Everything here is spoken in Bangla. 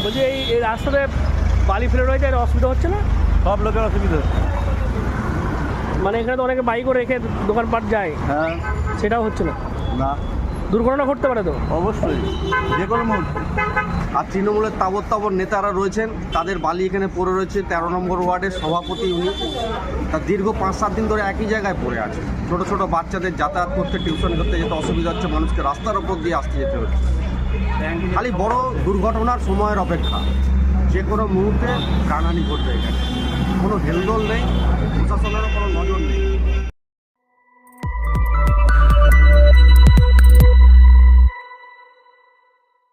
বলছি এই রাস্তাতে বালি ফেলে রয়েছে, এর অসুবিধা হচ্ছে না? সব লোকের অসুবিধা। মানে এখানে তো অনেকে বাইকও রেখে দোকানপাট যায়, হ্যাঁ, সেটাও হচ্ছে না? না দুর্ঘটনা ঘটতে পারে তো অবশ্যই, যে কোনো মুহূর্তে। আর তৃণমূলের তাবর নেতারা রয়েছেন, তাদের বালি এখানে পড়ে রয়েছে। 13 নম্বর ওয়ার্ডের সভাপতি উনি, তার দীর্ঘ 5-7 দিন ধরে একই জায়গায় পড়ে আছে। ছোট ছোট বাচ্চাদের যাতায়াত করতে, টিউশন করতে যেতে অসুবিধা হচ্ছে, মানুষকে রাস্তার ওপর দিয়ে আসতে যেতে হচ্ছে। খালি বড় দুর্ঘটনার সময়ের অপেক্ষা, যে কোনো মুহূর্তে প্রাণহানি ঘটবে এখানে। কোনো হেলদোল নেই, প্রশাসনেরও কোনো নজর নেই।